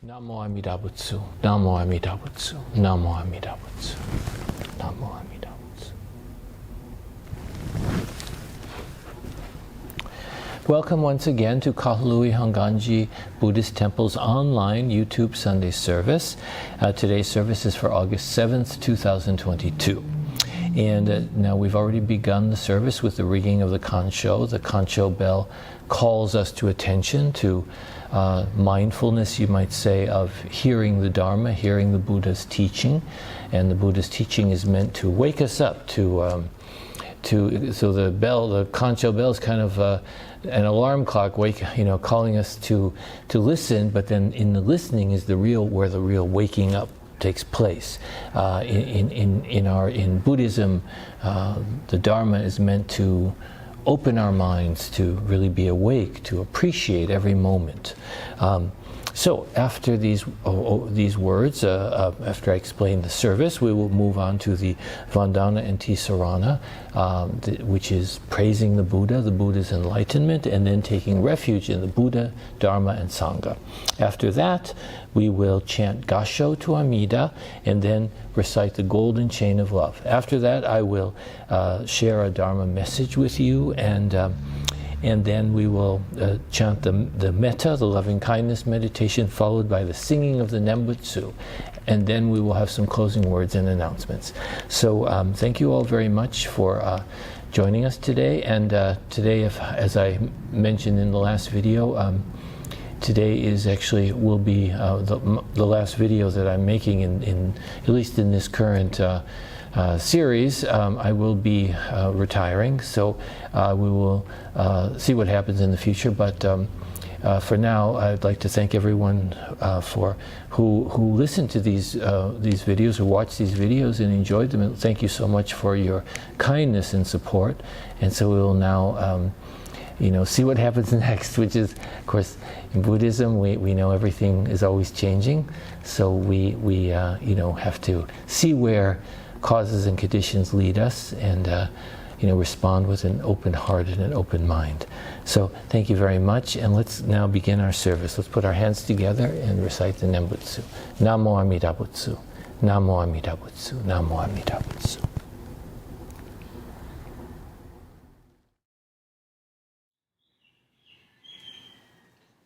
Namo Amida Butsu, Namo Amida Butsu, Namo Amida Butsu, Namo Amida Butsu. Welcome once again to Kahului Hongwanji Buddhist Temple's online YouTube Sunday service. Today's service is for August 7th, 2022. And now we've already begun the service with the ringing of the Kansho. The Kansho bell calls us to attention, to mindfulness, you might say, of hearing the Dharma, hearing the Buddha's teaching. And the Buddha's teaching is meant to wake us up, so the bell, the Kansho bell is kind of an alarm clock, calling us to listen. But then in the listening is where the real waking up takes place. In Buddhism, the Dharma is meant to open our minds to really be awake, to appreciate every moment. So after these words, after I explain the service, we will move on to the Vandana and Tisarana, which is praising the Buddha's enlightenment, and then taking refuge in the Buddha, Dharma, and Sangha. After that, we will chant Gassho to Amida, and then recite the golden chain of love. After that, I will share a Dharma message with you, and then we will chant the Metta, the loving kindness meditation, followed by the singing of the Nembutsu, and then we will have some closing words and announcements. So thank you all very much for joining us today. And today, as I mentioned in the last video, today will be the last video that I'm making in at least in this current series. I will be retiring, so we will see what happens in the future. But for now, I'd like to thank everyone who listened to these videos, who watched these videos and enjoyed them. And thank you so much for your kindness and support. And so we will now see what happens next, which is, of course, in Buddhism, we know everything is always changing. So we have to see where causes and conditions lead us, and respond with an open heart and an open mind. So thank you very much, and let's now begin our service. Let's put our hands together and recite the Nembutsu. Namo Amida Butsu, Namo Amida Butsu, Namo Amida Butsu.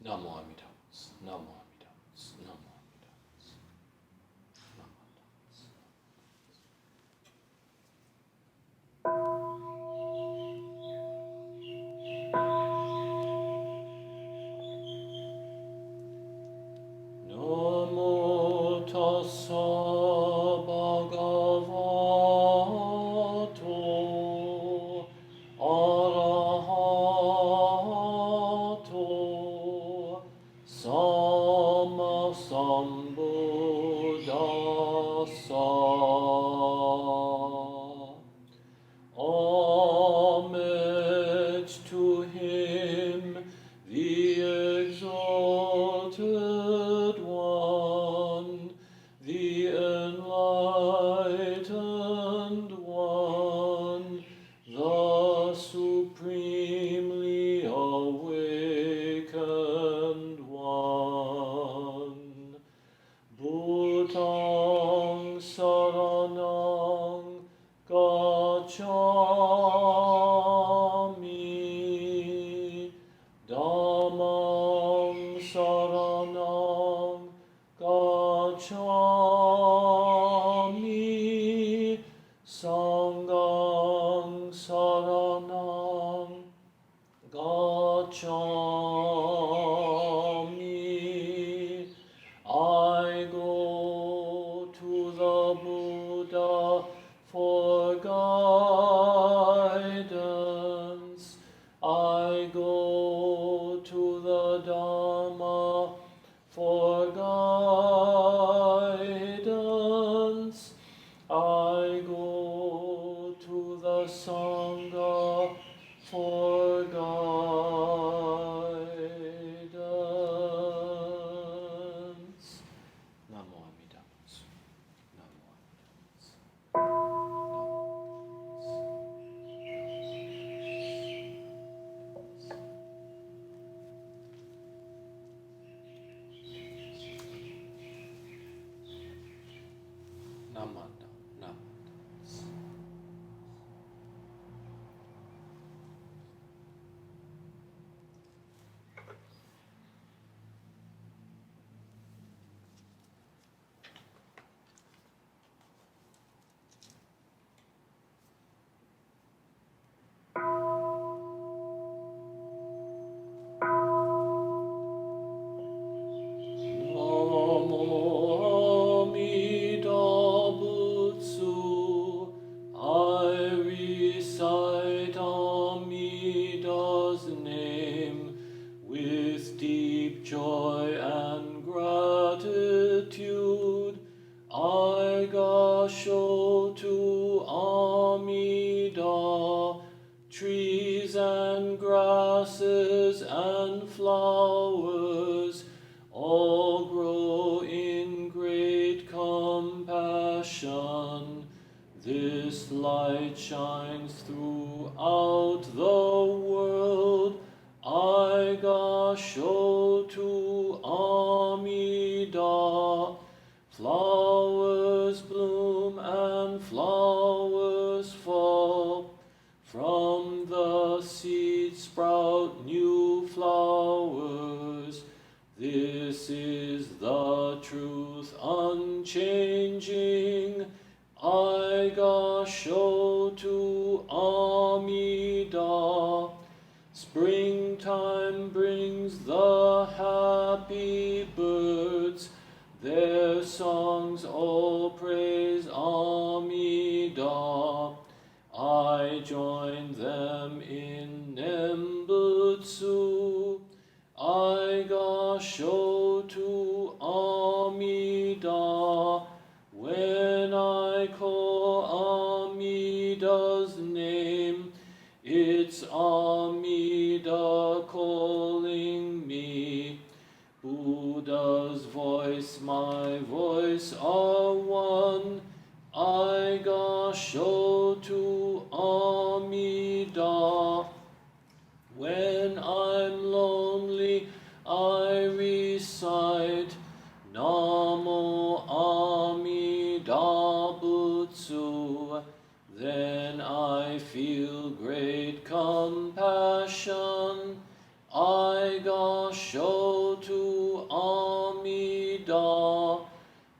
Namo Amida Butsu, Namo Amida Butsu, Namo Amida Butsu. Namo tassa bhagavato arahato sammasambuddhassa. Homage to him, the exalted one, the enlightened one, the supremely awakened one. Bhutang saranang gacchami, Dhammam saranang gacchami, Sangham saranang gacchami. I go to the Buddha for guidance. I go to the Dharma for guidance. I go to the Sangha for guidance. Namo Amida Butsu. Namo Amida Butsu. Namo Amida, Namo. Gassho to Amida, trees and grasses and flowers all grow in great compassion. This light shines throughout the world. I Gassho to Amida. Flowers bloom and flowers fall. From the seed sprout new flowers. This is the truth unchanging. I Gassho to Amida. Springtime brings the happy birds. Their songs all praise Amida. I join them in Nembutsu. I Gassho to Amida. When I call Amida's name, it's Amida calling me. Buddha's voice, my voice are one. I Gassho to Amida. When I'm lonely, I recite Namo Amida Butsu. Then I feel great compassion. I Gassho to Amida.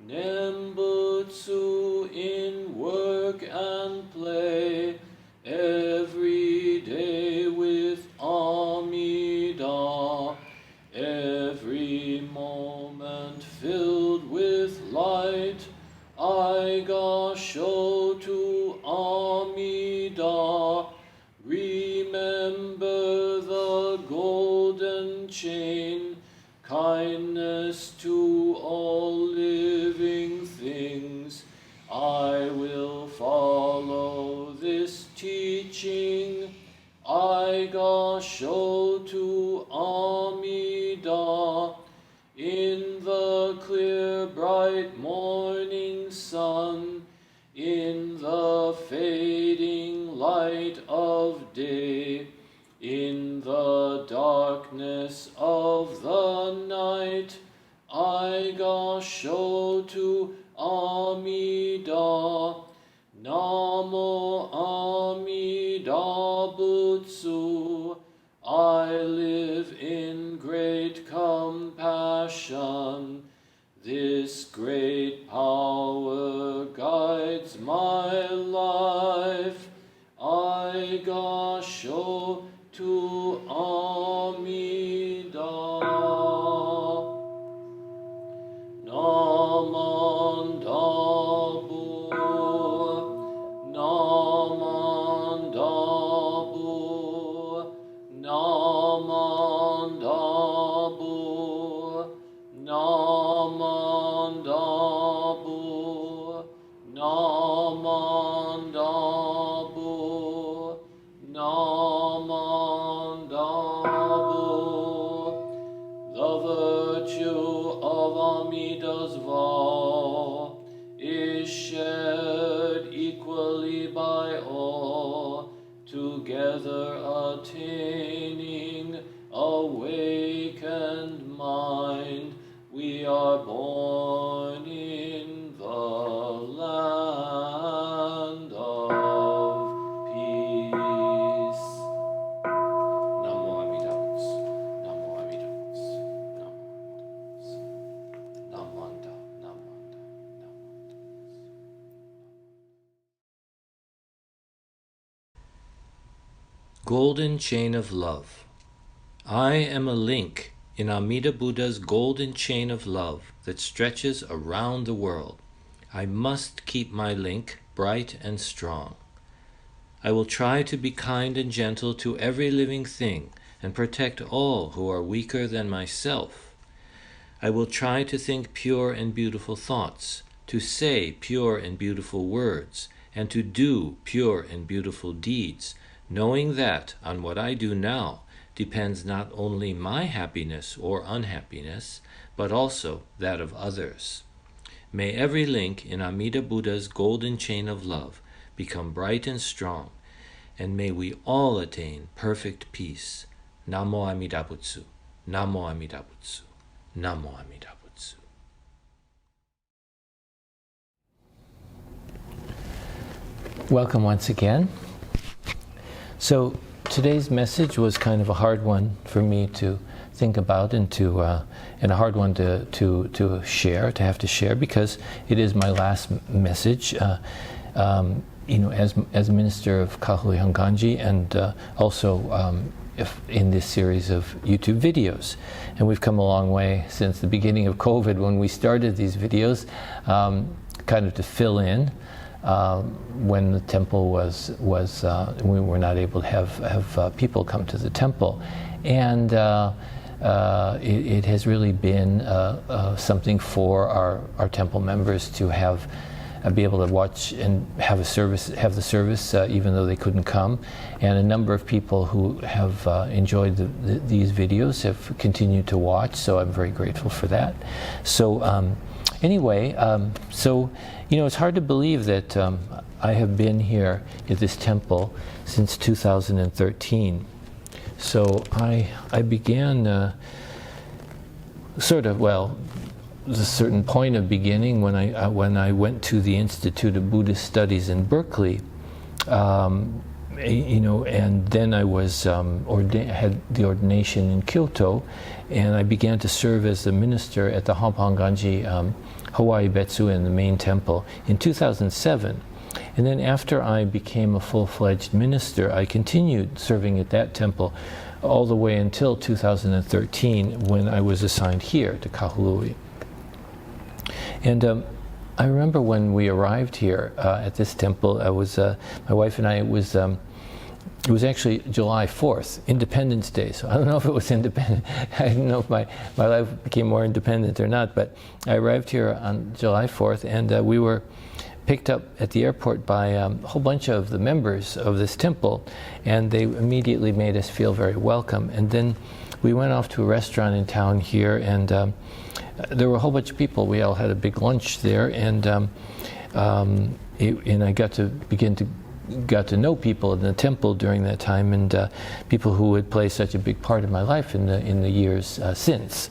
Nembutsu in work and play, every day with Amida. Every moment filled with light. I Gassho to Amida. Remember the golden chain, kindness to all living things. I will follow this teaching. I Gassho to Amida. In the clear bright morning sun, in the fading light of day, in the darkness of the night, I Gassho to Amida. Namo Amida Butsu. I live in great compassion. This great power guides my life. I Gassho to Amida. Namandabu, Namandabu, Namandabu, Namandabu, Namandabu, Namandabu. The virtue of Amida's vow is shared equally by all, together attaining awakened mind. We are born in the land Golden chain of love. I am a link in Amida Buddha's golden chain of love that stretches around the world. I must keep my link bright and strong. I will try to be kind and gentle to every living thing and protect all who are weaker than myself. I will try to think pure and beautiful thoughts, to say pure and beautiful words, and to do pure and beautiful deeds, knowing that on what I do now depends not only my happiness or unhappiness, but also that of others. May every link in Amida Buddha's golden chain of love become bright and strong, and may we all attain perfect peace. Namo Amida Butsu, Namo Amida Butsu, Namo Amida Butsu. Welcome once again. So today's message was kind of a hard one for me to think about and a hard one to share, to have to share, because it is my last message. As minister of Kahului Hongwanji, and also in this series of YouTube videos. And we've come a long way since the beginning of COVID when we started these videos, kind of to fill in when the temple was we were not able to have people come to the temple. And it has really been something for our temple members to be able to watch and have the service even though they couldn't come. And a number of people who have enjoyed these videos have continued to watch, so I'm very grateful for that. So anyway, it's hard to believe that I have been here at this temple since 2013. So I began there's a certain point of beginning when I went to the Institute of Buddhist Studies in Berkeley, and then I was had the ordination in Kyoto, and I began to serve as the minister at the Hongwanji Hawaii Betsu in the main temple in 2007. And then after I became a full-fledged minister, I continued serving at that temple all the way until 2013, when I was assigned here to Kahului. And I remember when we arrived here at this temple, my wife and I, it was actually July 4th, Independence Day. So I don't know if it was independent. I don't know if my life became more independent or not, but I arrived here on July 4th, and we were picked up at the airport by a whole bunch of the members of this temple, and they immediately made us feel very welcome. And then we went off to a restaurant in town here, and there were a whole bunch of people. We all had a big lunch there, and I got to know people in the temple during that time, and people who had played such a big part of my life in the years since.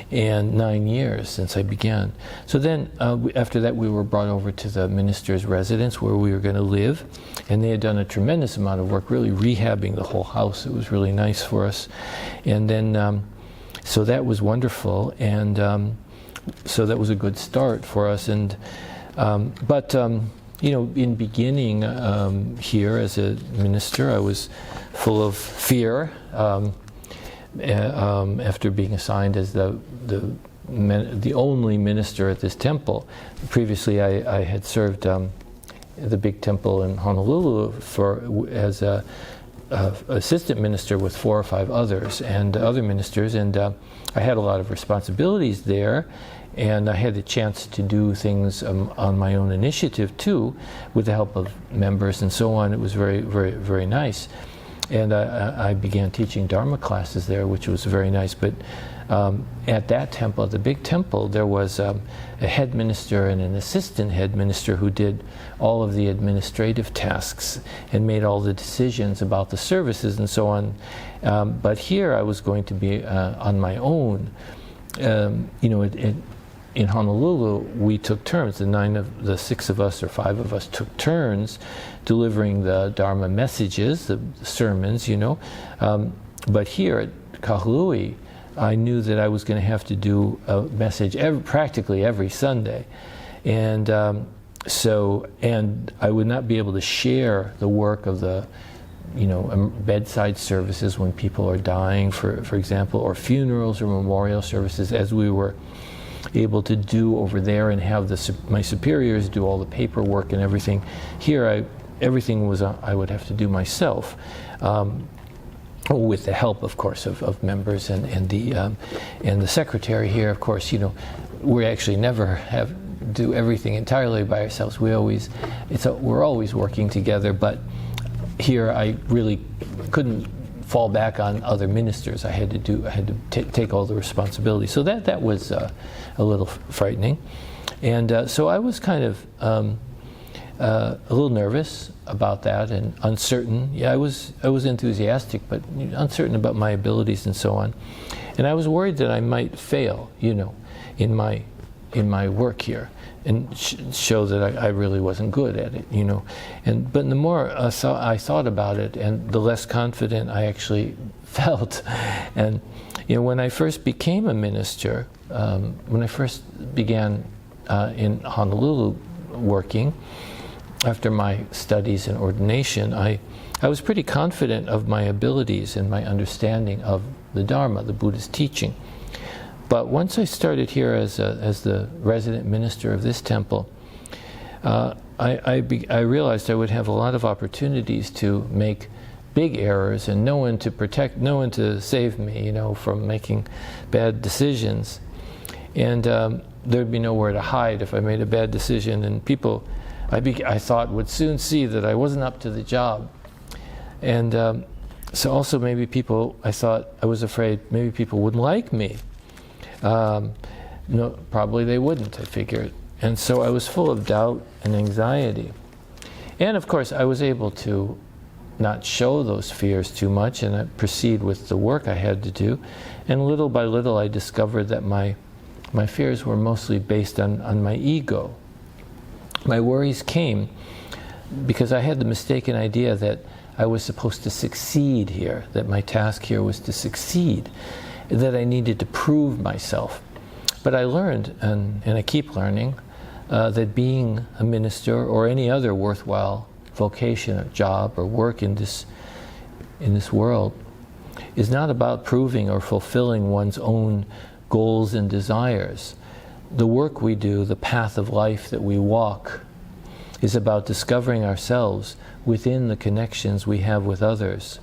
And 9 years since I began. So then, after that, we were brought over to the minister's residence where we were going to live, and they had done a tremendous amount of work, really rehabbing the whole house. It was really nice for us. And then, so that was wonderful, and so that was a good start for us. And in beginning here as a minister, I was full of fear. After being assigned as the only minister at this temple. Previously, I had served the big temple in Honolulu as a assistant minister with 4 or 5 others and other ministers, and I had a lot of responsibilities there, and I had the chance to do things on my own initiative too, with the help of members and so on. It was very, very, very nice. And I began teaching Dharma classes there, which was very nice. But at that temple, at the big temple, there was a head minister and an assistant head minister who did all of the administrative tasks and made all the decisions about the services and so on. But here I was going to be on my own. In Honolulu, we took turns. The 6 of us or 5 of us took turns delivering the Dharma messages, the sermons, But here at Kahului, I knew that I was going to have to do a message practically every Sunday, and I would not be able to share the work of the bedside services when people are dying, for example, or funerals or memorial services, as we were able to do over there, and have my superiors do all the paperwork and everything. Here, everything was I would have to do myself, with the help, of course, of members and the secretary here. Of course, we actually never do everything entirely by ourselves. We're always working together, but here I really couldn't fall back on other ministers. I had to take all the responsibility. So that was a little frightening, and so I was kind of a little nervous about that and uncertain. Yeah, I was enthusiastic, but uncertain about my abilities and so on. And I was worried that I might fail, in my work here, and show that I really wasn't good at it, but the more I thought about it, and the less confident I actually felt. And when I first became a minister, when I first began in Honolulu working, after my studies and ordination, I was pretty confident of my abilities and my understanding of the Dharma, the Buddhist teaching. But once I started here as the resident minister of this temple, I realized I would have a lot of opportunities to make big errors, and no one to save me, from making bad decisions. And there'd be nowhere to hide if I made a bad decision, and people, I thought, would soon see that I wasn't up to the job. And so also maybe I was afraid maybe people wouldn't like me. No, probably they wouldn't, I figured. And so I was full of doubt and anxiety. And of course, I was able to not show those fears too much, and I proceed with the work I had to do. And little by little, I discovered that my fears were mostly based on my ego. My worries came because I had the mistaken idea that I was supposed to succeed here, that my task here was to succeed, that I needed to prove myself. But I learned, and I keep learning, that being a minister or any other worthwhile vocation or job or work in this world is not about proving or fulfilling one's own goals and desires. The work we do, the path of life that we walk, is about discovering ourselves within the connections we have with others.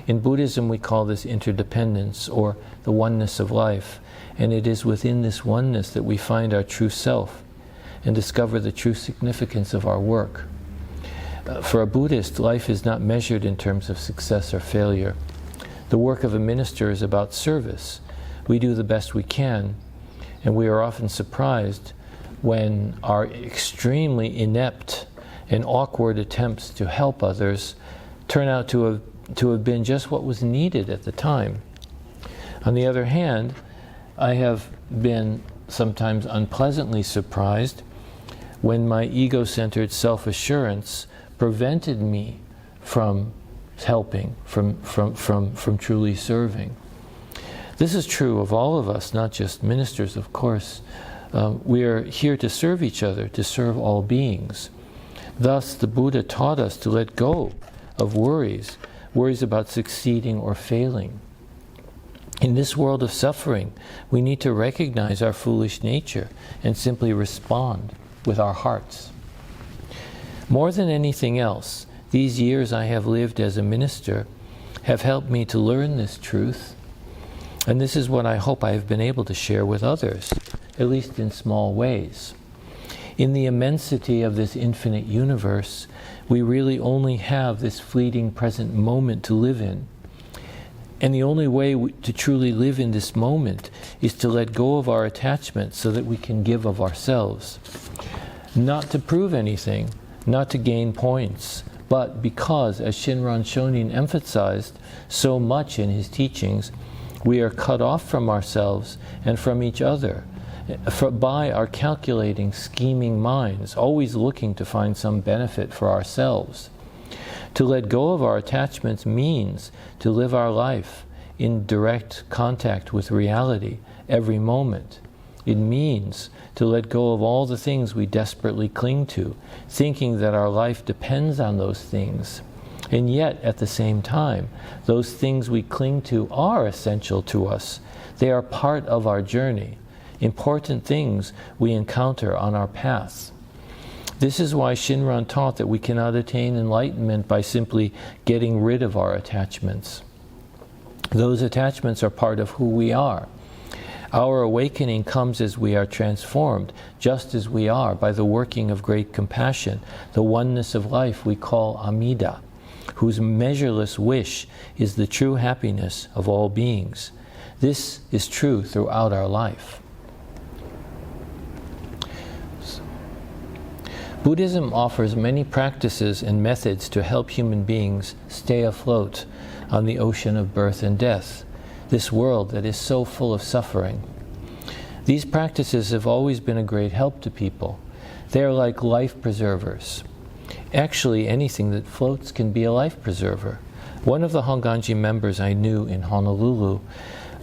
In Buddhism, we call this interdependence, or the oneness of life, and it is within this oneness that we find our true self and discover the true significance of our work. For a Buddhist, life is not measured in terms of success or failure. The work of a minister is about service. We do the best we can, and we are often surprised when our extremely inept and awkward attempts to help others turn out to have been just what was needed at the time. On the other hand, I have been sometimes unpleasantly surprised when my ego-centered self-assurance prevented me from helping, from truly serving. This is true of all of us, not just ministers, of course. We are here to serve each other, to serve all beings. Thus, the Buddha taught us to let go of worries about succeeding or failing. In this world of suffering, we need to recognize our foolish nature and simply respond with our hearts. More than anything else, these years I have lived as a minister have helped me to learn this truth, and this is what I hope I have been able to share with others, at least in small ways. In the immensity of this infinite universe, we really only have this fleeting present moment to live in. And the only way to truly live in this moment is to let go of our attachments so that we can give of ourselves. Not to prove anything, not to gain points, but because, as Shinran Shonin emphasized so much in his teachings, we are cut off from ourselves and from each other by our calculating, scheming minds, always looking to find some benefit for ourselves. To let go of our attachments means to live our life in direct contact with reality every moment. It means to let go of all the things we desperately cling to, thinking that our life depends on those things, And yet, at the same time, those things we cling to are essential to us. They are part of our journey, important things we encounter on our path. This is why Shinran taught that we cannot attain enlightenment by simply getting rid of our attachments. Those attachments are part of who we are. Our awakening comes as we are transformed, just as we are, by the working of great compassion, the oneness of life we call Amida, whose measureless wish is the true happiness of all beings. This is true throughout our life. Buddhism offers many practices and methods to help human beings stay afloat on the ocean of birth and death, this world that is so full of suffering. These practices have always been a great help to people. They are like life preservers. Actually, anything that floats can be a life preserver. One of the Hongwanji members I knew in Honolulu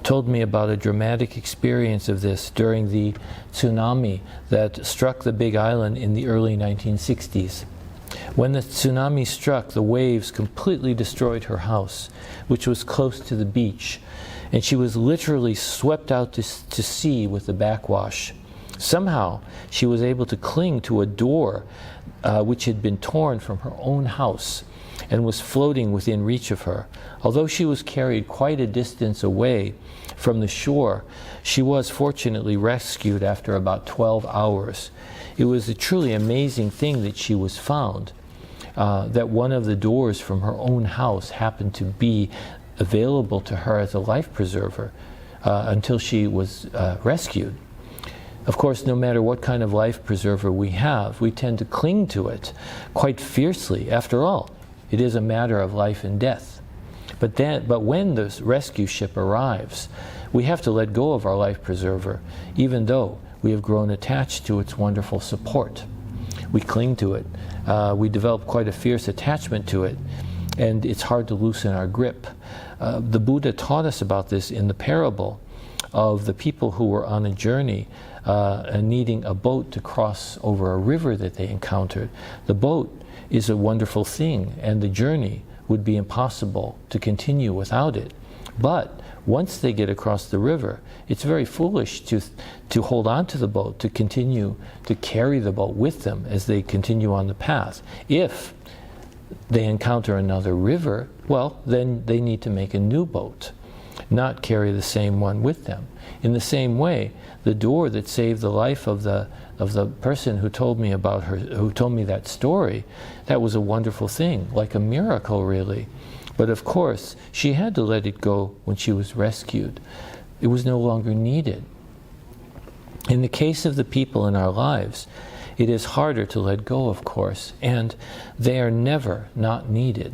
told me about a dramatic experience of this during the tsunami that struck the Big Island in the early 1960s. When the tsunami struck, the waves completely destroyed her house, which was close to the beach, and she was literally swept out to sea with the backwash. Somehow, she was able to cling to a door which had been torn from her own house and was floating within reach of her. Although she was carried quite a distance away from the shore, she was fortunately rescued after about 12 hours. It was a truly amazing thing that she was found, that one of the doors from her own house happened to be available to her as a life preserver until she was rescued. Of course, no matter what kind of life preserver we have, we tend to cling to it quite fiercely. After all, it is a matter of life and death. But when the rescue ship arrives, we have to let go of our life preserver, even though we have grown attached to its wonderful support. We cling to it. We develop quite a fierce attachment to it, and it's hard to loosen our grip. The Buddha taught us about this in the parable of the people who were on a journey and needing a boat to cross over a river that they encountered. The boat is a wonderful thing, and the journey would be impossible to continue without it. But once they get across the river, it's very foolish to hold on to the boat, to continue to carry the boat with them as they continue on the path. If they encounter another river, well, then they need to make a new boat, not carry the same one with them. In the same way, the door that saved the life of the person who told me about her, who told me that story, that was a wonderful thing, like a miracle really. But of course, she had to let it go when she was rescued. It was no longer needed. In the case of the people in our lives, it is harder to let go, of course, and they are never not needed.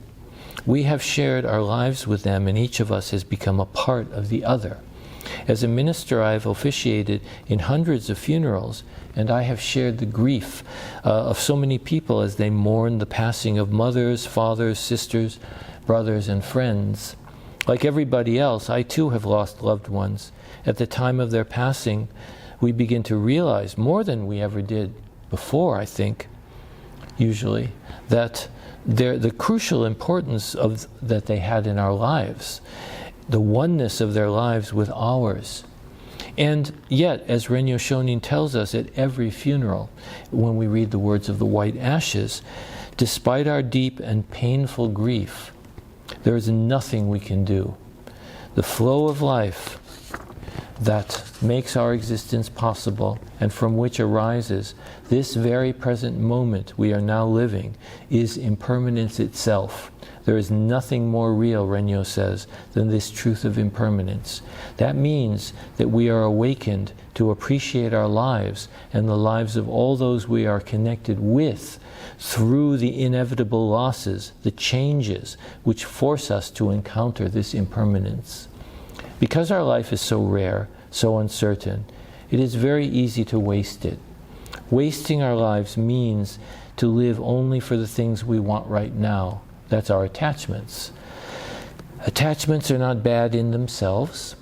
We have shared our lives with them, and each of us has become a part of the other. As a minister, I have officiated in hundreds of funerals, and I have shared the grief of so many people as they mourn the passing of mothers, fathers, sisters, brothers, and friends. Like everybody else, I too have lost loved ones. At the time of their passing, we begin to realize, more than we ever did before, I think, usually, that the crucial importance that they had in our lives, the oneness of their lives with ours. And yet, as Renyo Shonin tells us at every funeral, when we read the words of the white ashes, despite our deep and painful grief, there is nothing we can do. The flow of life that makes our existence possible and from which arises this very present moment we are now living is impermanence itself. There is nothing more real, Renyo says, than this truth of impermanence. That means that we are awakened to appreciate our lives and the lives of all those we are connected with through the inevitable losses, the changes which force us to encounter this impermanence. Because our life is so rare, so uncertain, it is very easy to waste it. Wasting our lives means to live only for the things we want right now. That's our attachments. Attachments are not bad in themselves.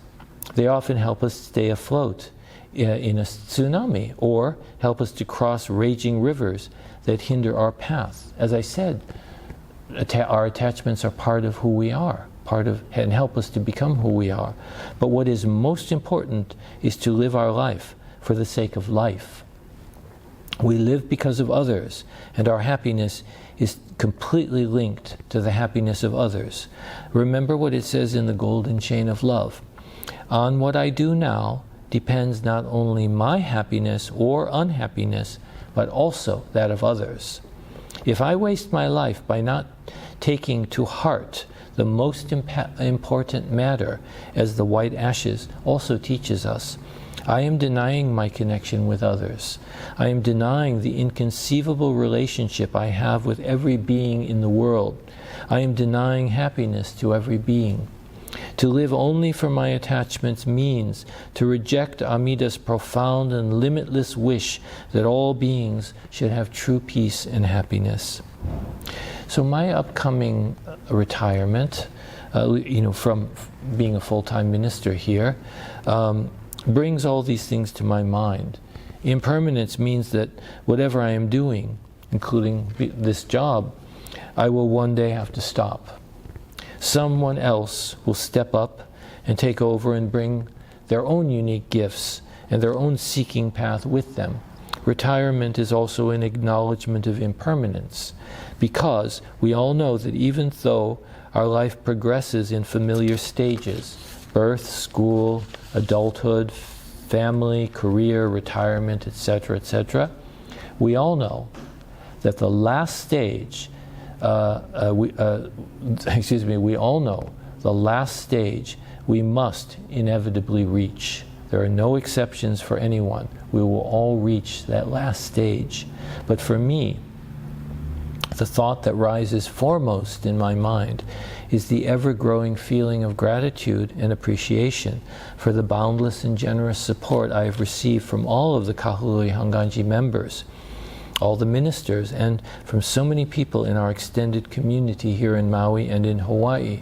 They often help us stay afloat in a tsunami, or help us to cross raging rivers that hinder our path. As I said, our attachments are part of who we are, and help us to become who we are. But what is most important is to live our life for the sake of life. We live because of others, and our happiness is completely linked to the happiness of others. Remember what it says in the Golden Chain of Love. On what I do now depends not only my happiness or unhappiness, but also that of others. If I waste my life by not taking to heart the most important matter, as the white ashes also teaches us, I am denying my connection with others. I am denying the inconceivable relationship I have with every being in the world. I am denying happiness to every being. To live only for my attachments means to reject Amida's profound and limitless wish that all beings should have true peace and happiness. So my upcoming retirement, from being a full-time minister here, brings all these things to my mind. Impermanence means that whatever I am doing, including this job, I will one day have to stop. Someone else will step up and take over and bring their own unique gifts and their own seeking path with them. Retirement is also an acknowledgement of impermanence, because we all know that even though our life progresses in familiar stages, birth, school, adulthood, family, career, retirement, etc., etc., we all know that the last stage, we all know the last stage we must inevitably reach. There are no exceptions for anyone. We will all reach that last stage. But for me, the thought that rises foremost in my mind is the ever-growing feeling of gratitude and appreciation for the boundless and generous support I have received from all of the Kahului Hongwanji members, all the ministers, and from so many people in our extended community here in Maui and in Hawaii.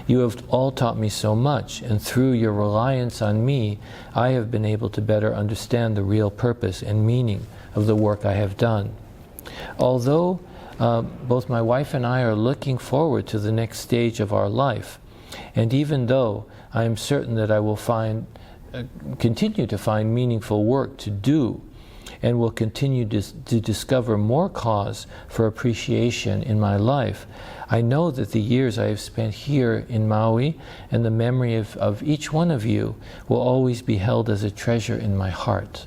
You have all taught me so much, and through your reliance on me, I have been able to better understand the real purpose and meaning of the work I have done. Although both my wife and I are looking forward to the next stage of our life, and even though I am certain that I will continue to find meaningful work to do, and will continue to discover more cause for appreciation in my life, I know that the years I have spent here in Maui and the memory of each one of you will always be held as a treasure in my heart.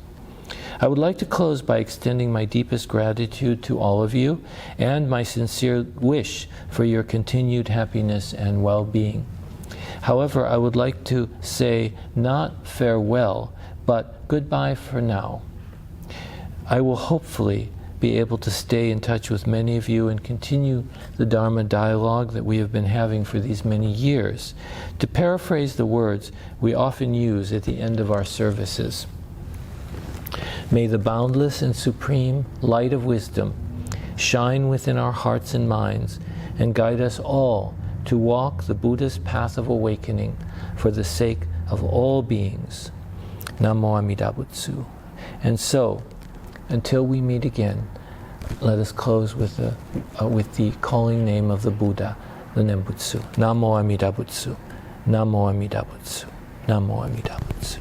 I would like to close by extending my deepest gratitude to all of you and my sincere wish for your continued happiness and well-being. However, I would like to say not farewell, but goodbye for now. I will hopefully be able to stay in touch with many of you and continue the Dharma dialogue that we have been having for these many years. To paraphrase the words we often use at the end of our services, may the boundless and supreme light of wisdom shine within our hearts and minds and guide us all to walk the Buddha's path of awakening for the sake of all beings. Namo Amida Butsu. And so, until we meet again, let us close with the calling name of the Buddha, the Nembutsu. Namo Amida Butsu. Namo Amida Butsu. Namo Amida Butsu.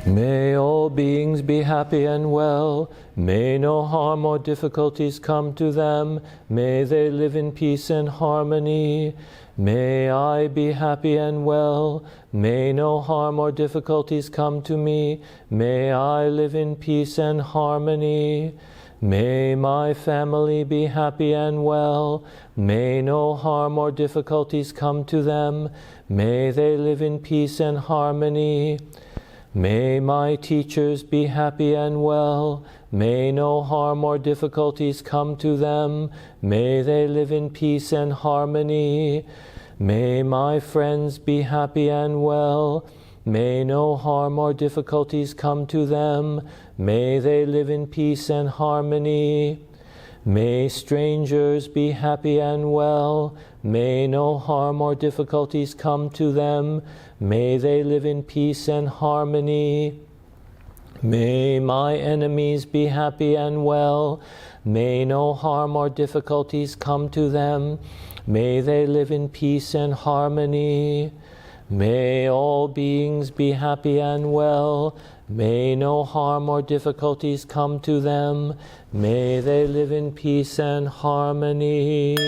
May all beings be happy and well. May no harm or difficulties come to them. May they live in peace and harmony. May I be happy and well. May no harm or difficulties come to me. May I live in peace and harmony. May my family be happy and well. May no harm or difficulties come to them. May they live in peace and harmony. May my teachers be happy and well. May no harm or difficulties come to them. May they live in peace and harmony. May my friends be happy and well. May no harm or difficulties come to them. May they live in peace and harmony. May strangers be happy and well. May no harm or difficulties come to them. May they live in peace and harmony. May my enemies be happy and well. May no harm or difficulties come to them. May they live in peace and harmony. May all beings be happy and well. May no harm or difficulties come to them. May they live in peace and harmony.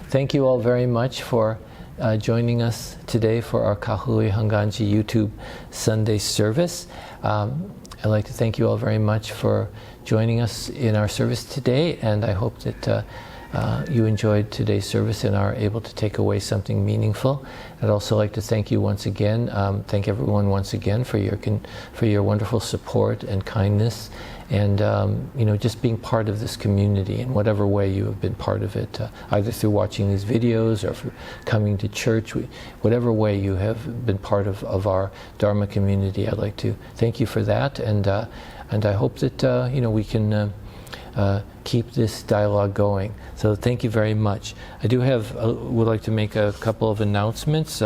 Thank you all very much for joining us today for our Kahului Hongwanji YouTube Sunday service. I'd like to thank you all very much for joining us in our service today, and I hope that you enjoyed today's service and are able to take away something meaningful. I'd also like to thank you once again, thank everyone once again for your wonderful support and kindness, and just being part of this community in whatever way you have been part of it, either through watching these videos or through coming to church. Whatever way you have been part of our Dharma community, I'd like to thank you for that, and I hope that we can keep this dialogue going. So thank you very much. I would like to make a couple of announcements.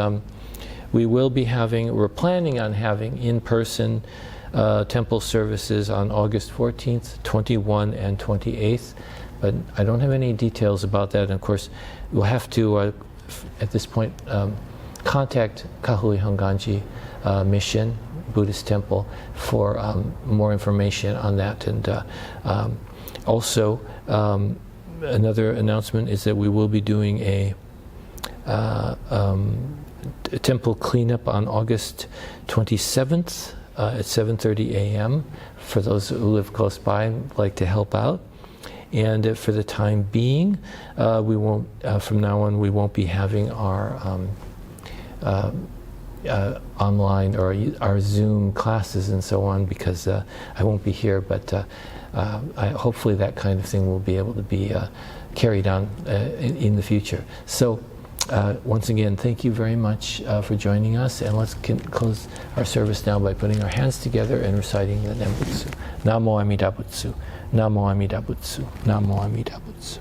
We're planning on having in-person temple services on August 14th, 21, and 28th, but I don't have any details about that. And of course, we'll have to, at this point, contact Kahului Hongwanji Mission Buddhist Temple for more information on that. And also, another announcement is that we will be doing a temple cleanup on August 27th at 7:30 a.m. for those who live close by and like to help out. And for the time being, we won't. From now on, we won't be having our online or our Zoom classes and so on, because I won't be here. But hopefully, that kind of thing will be able to be carried on in the future. So. Once again, thank you very much for joining us, and let's close our service now by putting our hands together and reciting the Nembutsu. Namo Amida Butsu, Namo Amida Butsu, Namo Amida Butsu.